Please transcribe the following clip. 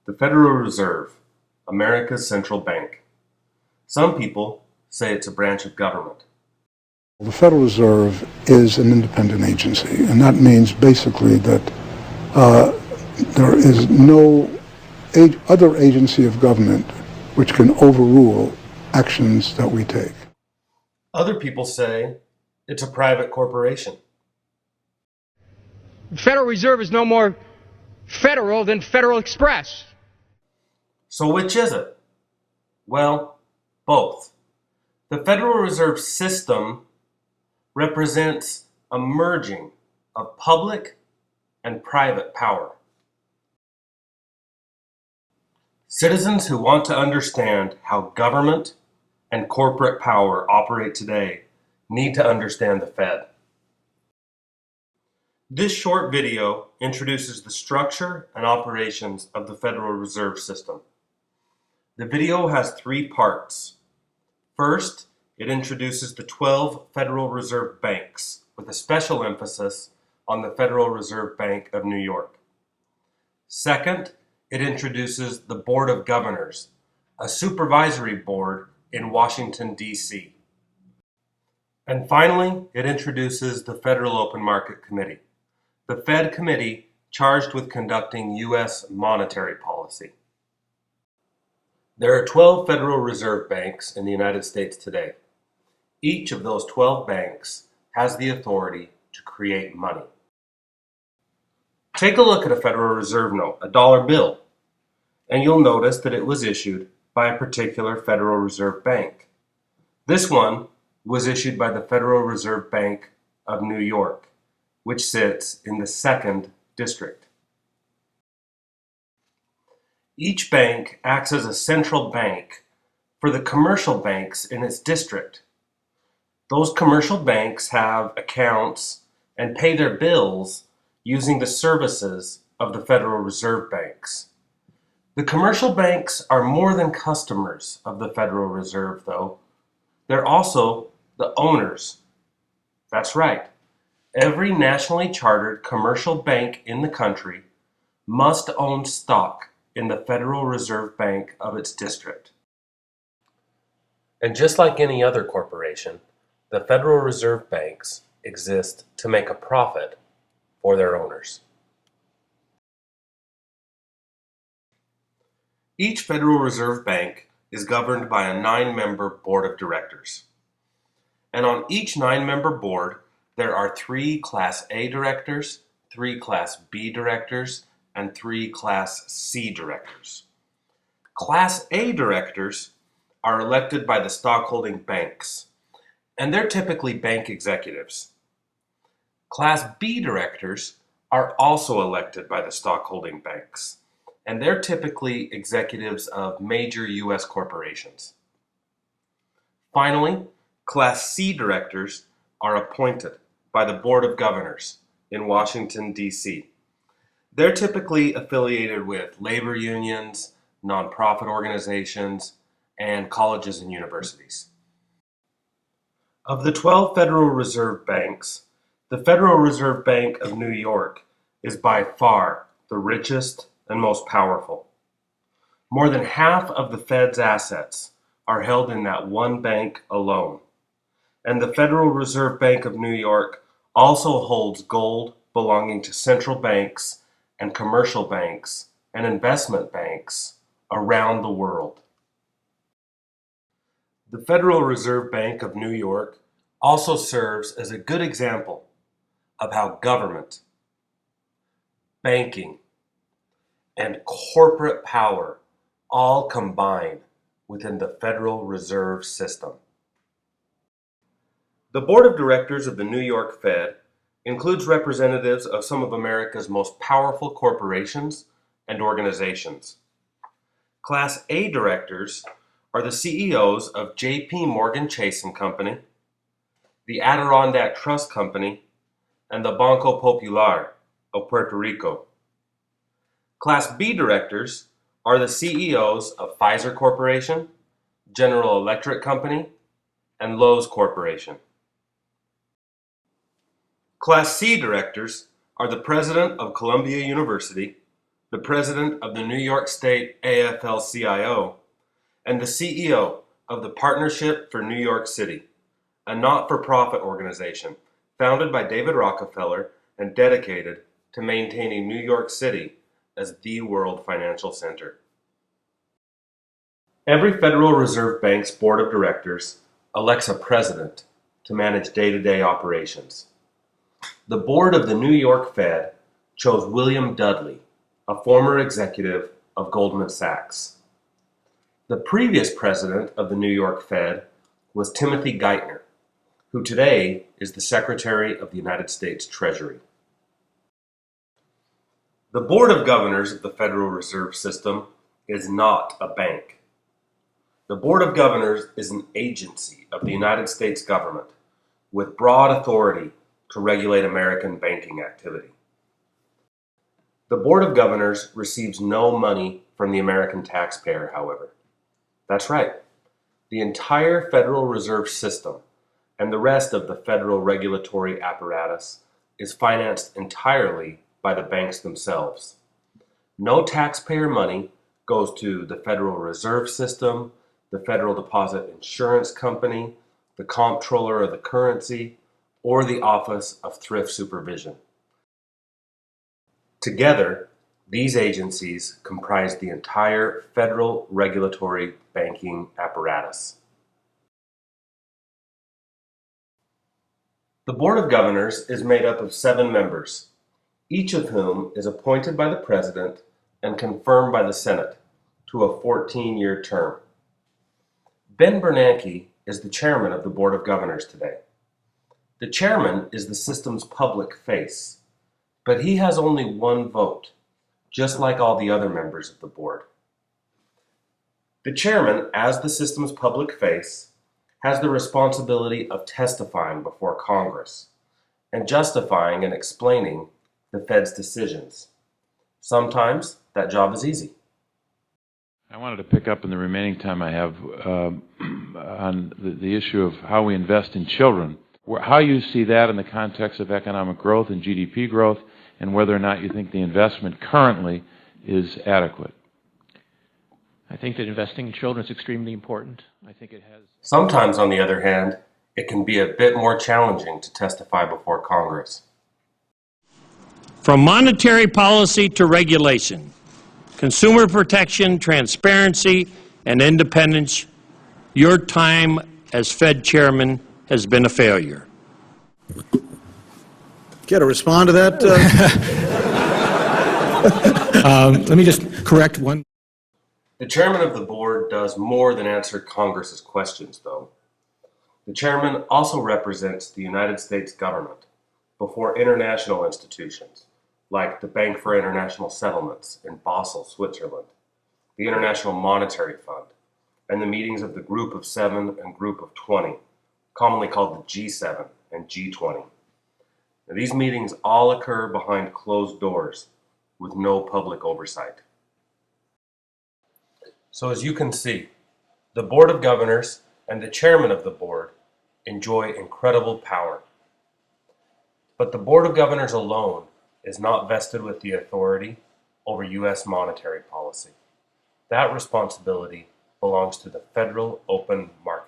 The Federal Reserve, America's central bank. Some people say it's a branch of government. The Federal Reserve is an independent agency, and that means basically that there is no other agency of government which can overrule actions that we take. Other people say it's a private corporation. The Federal Reserve is no more federal than Federal Express. So which is it? Well, both. The Federal Reserve System represents a merging of public and private power. Citizens who want to understand how government and corporate power operate today need to understand the Fed. This short video introduces the structure and operations of the Federal Reserve System. The video has 3 parts. First, it introduces the 12 Federal Reserve banks, with a special emphasis on the Federal Reserve Bank of New York. Second, it introduces the Board of Governors, a supervisory board in Washington, D.C. And finally, it introduces the Federal Open Market Committee, the Fed committee charged with conducting U.S. monetary policy. There are 12 Federal Reserve banks in the United States today. Each of those 12 banks has the authority to create money. Take a look at a Federal Reserve note, a dollar bill, and you'll notice that it was issued by a particular Federal Reserve Bank. This one was issued by the Federal Reserve Bank of New York, which sits in the 2nd District. Each bank acts as a central bank for the commercial banks in its district. Those commercial banks have accounts and pay their bills using the services of the Federal Reserve banks. The commercial banks are more than customers of the Federal Reserve, though. They're also the owners. That's right. Every nationally chartered commercial bank in the country must own stock in the Federal Reserve Bank of its district. And just like any other corporation, the Federal Reserve banks exist to make a profit for their owners. Each Federal Reserve Bank is governed by a 9-member board of directors. And on each 9-member board, there are 3 Class A directors, 3 Class B directors, and 3 Class C directors. Class A directors are elected by the stockholding banks, and they're typically bank executives. Class B directors are also elected by the stockholding banks, and they're typically executives of major U.S. corporations. Finally, Class C directors are appointed by the Board of Governors in Washington, D.C. They're typically affiliated with labor unions, nonprofit organizations, and colleges and universities. Of the 12 Federal Reserve banks, the Federal Reserve Bank of New York is by far the richest and most powerful. More than half of the Fed's assets are held in that one bank alone. And the Federal Reserve Bank of New York also holds gold belonging to central banks and commercial banks and investment banks around the world. The Federal Reserve Bank of New York also serves as a good example of how government, banking, and corporate power all combine within the Federal Reserve System. The Board of Directors of the New York Fed includes representatives of some of America's most powerful corporations and organizations. Class A directors are the CEOs of J.P. Morgan Chase & Company, the Adirondack Trust Company, and the Banco Popular of Puerto Rico. Class B directors are the CEOs of Pfizer Corporation, General Electric Company, and Lowe's Corporation. Class C directors are the president of Columbia University, the president of the New York State AFL-CIO, and the CEO of the Partnership for New York City, a not-for-profit organization founded by David Rockefeller and dedicated to maintaining New York City as the world financial center. Every Federal Reserve Bank's board of directors elects a president to manage day-to-day operations. The board of the New York Fed chose William Dudley, a former executive of Goldman Sachs. The previous president of the New York Fed was Timothy Geithner, who today is the Secretary of the United States Treasury. The Board of Governors of the Federal Reserve System is not a bank. The Board of Governors is an agency of the United States government with broad authority to regulate American banking activity. The Board of Governors receives no money from the American taxpayer, however. That's right. The entire Federal Reserve System and the rest of the federal regulatory apparatus is financed entirely by the banks themselves. No taxpayer money goes to the Federal Reserve System, the Federal Deposit Insurance Company, the Comptroller of the Currency, or the Office of Thrift Supervision. Together, these agencies comprise the entire federal regulatory banking apparatus. The Board of Governors is made up of 7 members, each of whom is appointed by the President and confirmed by the Senate to a 14-year term. Ben Bernanke is the chairman of the Board of Governors today. The chairman is the system's public face, but he has only 1 vote, just like all the other members of the board. The chairman, as the system's public face, has the responsibility of testifying before Congress and justifying and explaining the Fed's decisions. Sometimes that job is easy. I wanted to pick up in the remaining time I have on the issue of how we invest in children, how you see that in the context of economic growth and GDP growth, and whether or not you think the investment currently is adequate. I think that investing in children is extremely important. I think it has. Sometimes, on the other hand, it can be a bit more challenging to testify before Congress. From monetary policy to regulation, consumer protection, transparency, and independence, your time as Fed chairman has been a failure. Care to respond to that? Let me just correct one. The chairman of the board does more than answer Congress's questions, though. The chairman also represents the United States government before international institutions like the Bank for International Settlements in Basel, Switzerland, the International Monetary Fund, and the meetings of the Group of 7 and Group of 20, commonly called the G7 and G20. Now, these meetings all occur behind closed doors with no public oversight. So as you can see, the Board of Governors and the chairman of the board enjoy incredible power. But the Board of Governors alone is not vested with the authority over U.S. monetary policy. That responsibility belongs to the Federal Open Market